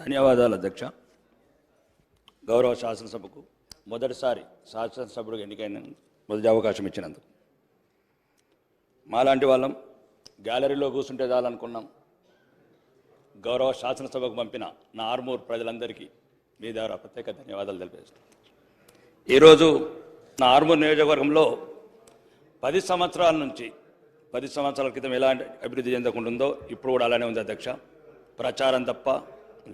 ధన్యవాదాలు అధ్యక్ష. గౌరవ శాసనసభకు మొదటిసారి శాసనసభ్యుడిగా ఎన్నికైన మొదటి అవకాశం ఇచ్చినందుకు మాలాంటి వాళ్ళం గ్యాలరీలో కూర్చుంటే చాలనుకున్నాం. గౌరవ శాసనసభకు పంపిన నా ఆర్మూర్ ప్రజలందరికీ మీ ద్వారా ప్రత్యేక ధన్యవాదాలు తెలియజేస్తాను. ఈరోజు నా ఆర్మూర్ నియోజకవర్గంలో 10 సంవత్సరాల క్రితం ఎలాంటి అభివృద్ధి చెందకుంటుందో ఇప్పుడు కూడా అలానే ఉంది అధ్యక్ష. ప్రచారం తప్ప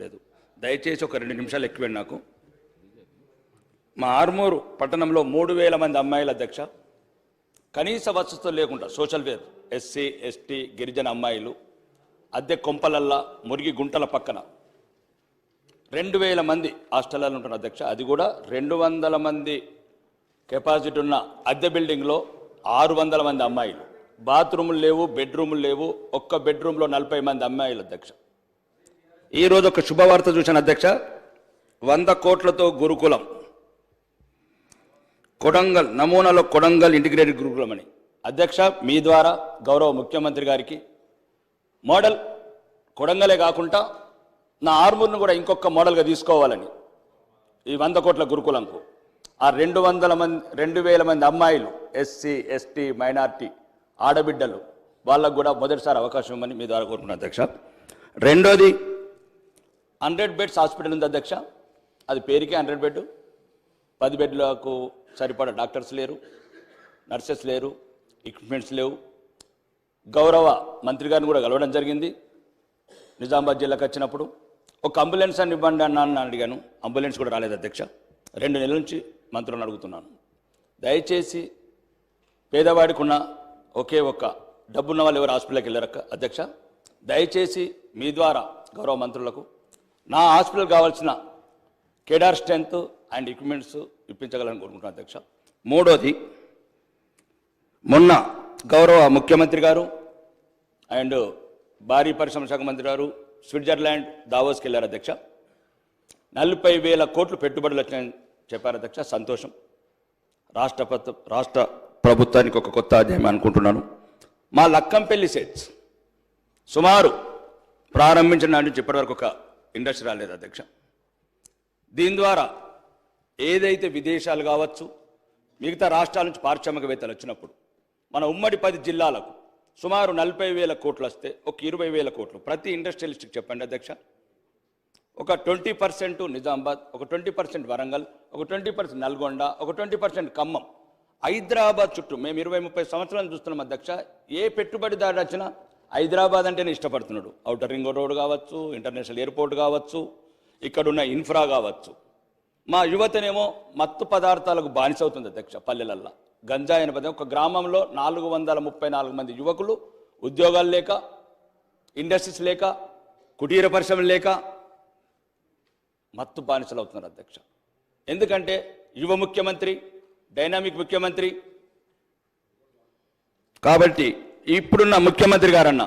లేదు. దయచేసి ఒక 2 నిమిషాలు ఎక్కువండి నాకు. మా ఆర్మూరు పట్టణంలో 3000 మంది అమ్మాయిల అధ్యక్ష కనీస వసతులు లేకుండా సోషల్ వేర్ ఎస్సీ ఎస్టీ గిరిజన అమ్మాయిలు అద్దె కొంపలల్లా మురిగి గుంటల పక్కన 2000 మంది హాస్టల్లో ఉంటున్న అధ్యక్ష. అది కూడా 200 మంది కెపాసిటీ ఉన్న అద్దె బిల్డింగ్లో 600 మంది అమ్మాయిలు. బాత్రూములు లేవు, బెడ్రూములు లేవు. ఒక్క బెడ్రూమ్లో 40 మంది అమ్మాయిలు అధ్యక్ష. ఈరోజు ఒక శుభవార్త చూశాను అధ్యక్ష. 100 కోట్లతో గురుకులం కొడంగల్ నమూనాలో కొడంగల్ ఇంటిగ్రేటెడ్ గురుకులం అని అధ్యక్ష మీ ద్వారా గౌరవ ముఖ్యమంత్రి గారికి మోడల్ కొడంగలే కాకుండా నా ఆర్మూర్ను కూడా ఇంకొక మోడల్గా తీసుకోవాలని ఈ 100 కోట్ల గురుకులంకు ఆ 200 మంది అమ్మాయిలు ఎస్సీ ఎస్టీ మైనార్టీ ఆడబిడ్డలు వాళ్ళకు కూడా మొదటిసారి అవకాశం ఇవ్వమని మీ ద్వారా కోరుకున్నాను అధ్యక్ష. రెండోది 100 బెడ్స్ హాస్పిటల్ ఉంది అధ్యక్ష. అది పేరుకే 100 బెడ్. 10 బెడ్లకు సరిపడా డాక్టర్స్ లేరు, నర్సెస్ లేరు, ఎక్విప్మెంట్స్ లేవు. గౌరవ మంత్రి గారిని కూడా కలవడం జరిగింది నిజామాబాద్ జిల్లాకు వచ్చినప్పుడు. ఒక అంబులెన్స్ అని ఇవ్వండి అన్న అడిగాను. అంబులెన్స్ కూడా రాలేదు అధ్యక్ష. 2 నెలల నుంచి మంత్రులను అడుగుతున్నాను. దయచేసి పేదవాడికి ఉన్న ఒకే ఒక్క డబ్బున్న వాళ్ళు ఎవరు హాస్పిటల్కి వెళ్ళారక్క అధ్యక్ష. దయచేసి మీ ద్వారా గౌరవ మంత్రులకు నా హాస్పిటల్ కావాల్సిన కేడార్ స్ట్రెంత్ అండ్ ఎక్విప్మెంట్స్ ఇప్పించగలని కోరుకుంటున్నాను అధ్యక్ష. మూడోది, మొన్న గౌరవ ముఖ్యమంత్రి గారు అండ్ భారీ పరిశ్రమ శాఖ మంత్రి గారు స్విట్జర్లాండ్ దావోస్కి వెళ్ళారు అధ్యక్ష. 40,000 కోట్లు పెట్టుబడులు వచ్చాయని చెప్పారు అధ్యక్ష. సంతోషం. రాష్ట్ర ప్రభుత్వానికి ఒక కొత్త అధ్యాయం అనుకుంటున్నాను. మా లక్కంపల్లి సెట్స్ సుమారు ప్రారంభించిన నాటి నుంచి ఇప్పటివరకు ఒక ఇండస్ట్రీ రాలేదు అధ్యక్ష. దీని ద్వారా ఏదైతే విదేశాలు కావచ్చు మిగతా రాష్ట్రాల నుంచి పారిశ్రామికవేత్తలు వచ్చినప్పుడు మన ఉమ్మడి 10 జిల్లాలకు సుమారు 40,000 కోట్లు వస్తే ఒక 20,000 కోట్లు ప్రతి ఇండస్ట్రియలిస్ట్కి చెప్పండి అధ్యక్ష. ఒక 20% నిజామాబాద్, ఒక 20% వరంగల్, ఒక 20% నల్గొండ, ఒక 20% ఖమ్మం. హైదరాబాద్ చుట్టూ మేము 20-30 సంవత్సరాలు చూస్తున్నాం అధ్యక్ష. ఏ పెట్టుబడిదారు వచ్చినా హైదరాబాద్ అంటేనే ఇష్టపడుతున్నాడు. ఔటర్ రింగ్ రోడ్ కావచ్చు, ఇంటర్నేషనల్ ఎయిర్పోర్ట్ కావచ్చు, ఇక్కడున్న ఇన్ఫ్రా కావచ్చు. మా యువతనేమో మత్తు పదార్థాలకు బానిసవుతుంది అధ్యక్ష. పల్లెలల్లో గంజాయి అనే పదం. ఒక గ్రామంలో 434 మంది యువకులు ఉద్యోగాలు లేక, ఇండస్ట్రీస్ లేక, కుటీర పరిశ్రమలు లేక మత్తు బానిసలు అవుతున్నారు అధ్యక్ష. ఎందుకంటే యువ ముఖ్యమంత్రి, డైనామిక్ ముఖ్యమంత్రి. కాబట్టి ఇప్పుడున్న ముఖ్యమంత్రి గారన్న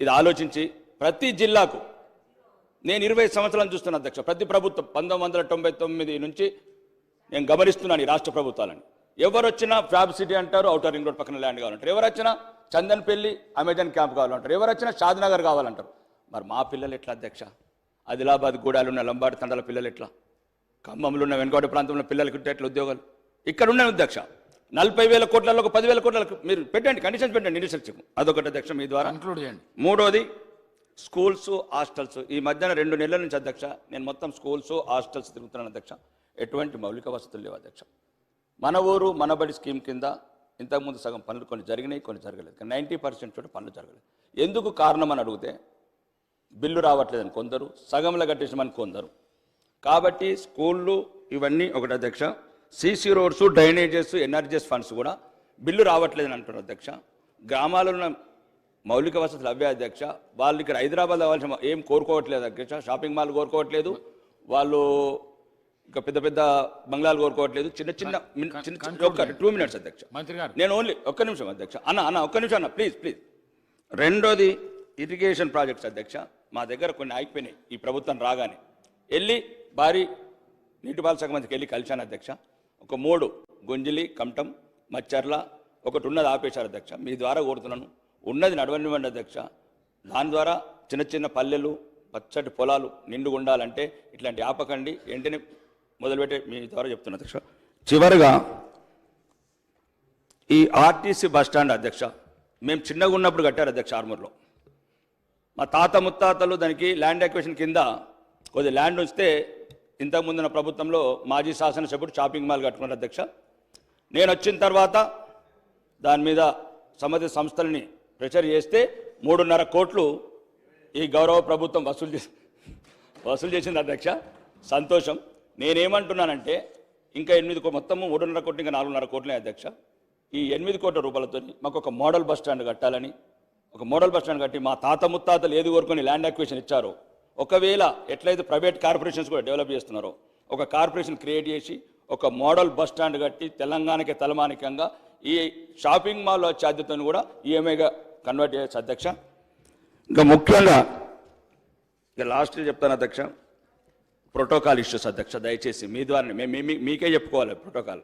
ఇది ఆలోచించి ప్రతి జిల్లాకు, నేను 20 సంవత్సరాలు చూస్తున్నా అధ్యక్ష. ప్రతి ప్రభుత్వం 1999 నుంచి నేను గమనిస్తున్నాను ఈ రాష్ట్ర ప్రభుత్వాలని. ఎవరు వచ్చినా ఫ్యాబ్ సిటీ అంటారు, ఔటర్ రింగ్ రోడ్ పక్కన ల్యాండ్ కావాలంటారు. ఎవరు వచ్చినా చందన్పల్లి అమెజాన్ క్యాంప్ కావాలంటారు. ఎవరు వచ్చినా షాద్నగర్ కావాలంటారు. మరి మా పిల్లలు ఎట్లా అధ్యక్ష? ఆదిలాబాద్ గూడాలు ఉన్న లంబాడి తండాల పిల్లలు ఎట్లా? ఖమ్మంలో ఉన్న వెనుకబడి ప్రాంతంలో పిల్లలకి ఎట్లా ఉద్యోగాలు? ఇక్కడ ఉన్న అధ్యక్ష 40,000 కోట్లలో ఒక 10,000 కోట్లకు మీరు పెట్టండి, కండిషన్స్ పెట్టండి ఇండస్ట్రీకి. అదొకటి అధ్యక్ష మీ ద్వారా ఇంక్లూడ్ చేయండి. మూడోది స్కూల్స్, హాస్టల్స్. ఈ మధ్యన 2 నెలల నుంచి అధ్యక్ష నేను మొత్తం స్కూల్స్, హాస్టల్స్ తిరుగుతున్నాను అధ్యక్ష. ఎటువంటి మౌలిక వసతులు లేవు అధ్యక్ష. మన ఊరు మనబడి స్కీమ్ కింద ఇంతకుముందు సగం పనులు కొన్ని జరిగినాయి, కొన్ని జరగలేదు. 90% చోట పనులు జరగలేదు. ఎందుకు కారణం అని అడిగితే బిల్లు రావట్లేదని కొందరు, సగంలో కట్టేసామని కొందరు. కాబట్టి స్కూళ్ళు ఇవన్నీ ఒకటి అధ్యక్ష. CC roads, drainages, NREGS funds కూడా బిల్లు రావట్లేదని అంటున్నారు అధ్యక్ష. గ్రామాల్లో ఉన్న మౌలిక వసతులు అవే అధ్యక్ష. వాళ్ళు ఇక్కడ హైదరాబాద్ అవ్వాల్సిన ఏం కోరుకోవట్లేదు అధ్యక్ష. షాపింగ్ మాల్ కోరుకోవట్లేదు, వాళ్ళు ఇంకా పెద్ద పెద్ద బంగ్లాలు కోరుకోవట్లేదు. చిన్న 2 మినిట్స్ అధ్యక్ష. నేను ఓన్లీ ఒక్క నిమిషం అధ్యక్ష. అన్న ఒక్క నిమిషం అన్న ప్లీజ్. రెండోది ఇరిగేషన్ ప్రాజెక్ట్స్ అధ్యక్ష. మా దగ్గర కొన్ని ఆగిపోయినాయి. ఈ ప్రభుత్వం రాగానే వెళ్ళి భారీ నీటిపారుదల శాఖ మంత్రికి వెళ్ళి కలిశాను అధ్యక్ష. ఒక 3 గుంజిలి, కమటం, మచ్చర్ల ఒకటి ఉన్నది ఆపేశారు అధ్యక్ష. మీ ద్వారా కోరుతున్నాను ఉన్నది నడవనివ్వండి అధ్యక్ష. దాని ద్వారా చిన్న చిన్న పల్లెలు, పచ్చటి పొలాలు నిండుగా ఉండాలంటే ఇట్లాంటి ఆపకండి, వెంటనే మొదలుపెట్టే మీ ద్వారా చెప్తున్నా అధ్యక్ష. చివరిగా ఈ ఆర్టీసీ బస్టాండ్ అధ్యక్ష, మేము చిన్నగా ఉన్నప్పుడు కట్టారు అధ్యక్ష ఆర్మూర్లో. మా తాత ముత్తాతలు దానికి ల్యాండ్ ఎక్వేషన్ కింద కొద్ది ల్యాండ్ ఉంచితే ఇంతకుముందున్న ప్రభుత్వంలో మాజీ శాసనసభ్యుడు షాపింగ్ మాల్ కట్టుకున్నారు అధ్యక్ష. నేను వచ్చిన తర్వాత దాని మీద సంబంధిత సంస్థలని ప్రెషర్ చేస్తే 3.5 కోట్లు ఈ గౌరవ ప్రభుత్వం వసూలు చేసింది అధ్యక్ష. సంతోషం. నేనేమంటున్నానంటే ఇంకా 8 మొత్తము 3.5 కోట్లు ఇంకా 4.5 కోట్లే అధ్యక్ష. ఈ 8 కోట్ల రూపాయలతో మాకు ఒక మోడల్ బస్ స్టాండ్ కట్టాలని, ఒక మోడల్ బస్ స్టాండ్ కట్టి మా తాత ముత్తాతలు ఏది కోరుకొని ల్యాండ్ అక్విజిషన్ ఇచ్చారో, ఒకవేళ ఎట్లయితే ప్రైవేట్ కార్పొరేషన్స్ కూడా డెవలప్ చేస్తున్నారో ఒక కార్పొరేషన్ క్రియేట్ చేసి ఒక మోడల్ బస్ స్టాండ్ కట్టి తెలంగాణకి తలమానికంగా ఈ షాపింగ్ మాల్ ఛార్జీతో కూడా ఈఎంఐగా కన్వర్ట్ చేయొచ్చు అధ్యక్ష. ఇంకా ముఖ్యంగా ఇక లాస్ట్ చెప్తాను అధ్యక్ష, ప్రోటోకాల్ ఇష్యూస్ అధ్యక్ష. దయచేసి మీ ద్వారా మీకే చెప్పుకోవాలి. ప్రోటోకాల్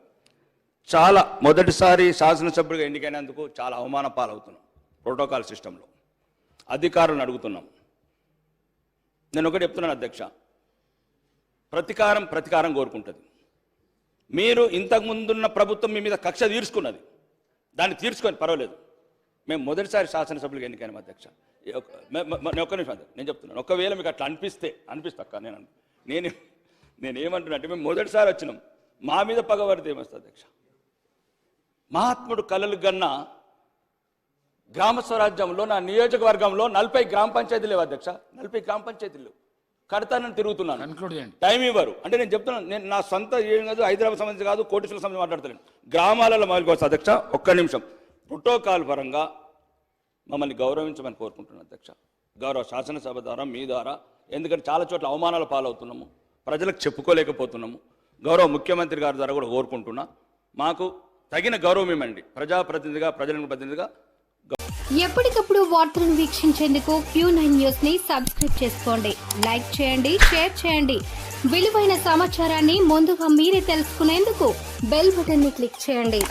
చాలా మొదటిసారి శాసనసభ్యుడిగా ఎన్నికైనందుకు చాలా అవమాన పాలవుతున్నాం. ప్రోటోకాల్ సిస్టంలో అధికారులను అడుగుతున్నాం. నేను ఒకటి చెప్తున్నాను అధ్యక్ష, ప్రతీకారం కోరుకుంటుంది. మీరు ఇంతకుముందున్న ప్రభుత్వం మీ మీద కక్ష తీర్చుకున్నది, దాన్ని తీర్చుకొని పర్వాలేదు. మేము మొదటిసారి శాసనసభ్యులుగా ఎన్నికైనాం అధ్యక్ష. ఒక్క నిమిషం నేను చెప్తున్నాను. ఒకవేళ మీకు అట్లా అక్క నేనేమంటున్నా అంటే మేము మొదటిసారి వచ్చినాం, మా మీద పగబడితే ఏమొస్తుంది అధ్యక్ష? మహాత్ముడు కలలు గన్న గ్రామ స్వరాజ్యంలో నా నియోజకవర్గంలో 40 గ్రామ పంచాయతీలు లేవు అధ్యక్ష. 40 గ్రామ పంచాయతీలు కడతానని తిరుగుతున్నాను, టైం ఇవ్వరు. అంటే నేను చెప్తున్నాను, నేను నా సొంత ఏం కాదు, హైదరాబాద్ సంబంధించి కాదు, కోటేశ్వర సంబంధించి మాట్లాడతాను. గ్రామాలలో మొదలుకోవచ్చు అధ్యక్ష. ఒక్క నిమిషం. ప్రోటోకాల్ పరంగా మమ్మల్ని గౌరవించమని కోరుకుంటున్నాను అధ్యక్ష, గౌరవ శాసనసభ ద్వారా మీ ద్వారా. ఎందుకంటే చాలా చోట్ల అవమానాల పాలవుతున్నాము, ప్రజలకు చెప్పుకోలేకపోతున్నాము. గౌరవ ముఖ్యమంత్రి గారి ద్వారా కూడా కోరుకుంటున్నా, మాకు తగిన గౌరవం ఇవ్వండి. ప్రజాప్రతినిధిగా, ప్రతినిధిగా ఎప్పటికప్పుడు వార్తలను వీక్షించేందుకు Q9 న్యూస్ ని సబ్స్క్రైబ్ చేసుకోండి, లైక్ చేయండి, షేర్ చేయండి. విలువైన సమాచారాన్ని ముందుగా మీరే తెలుసుకునేందుకు బెల్ బటన్ ని క్లిక్ చేయండి.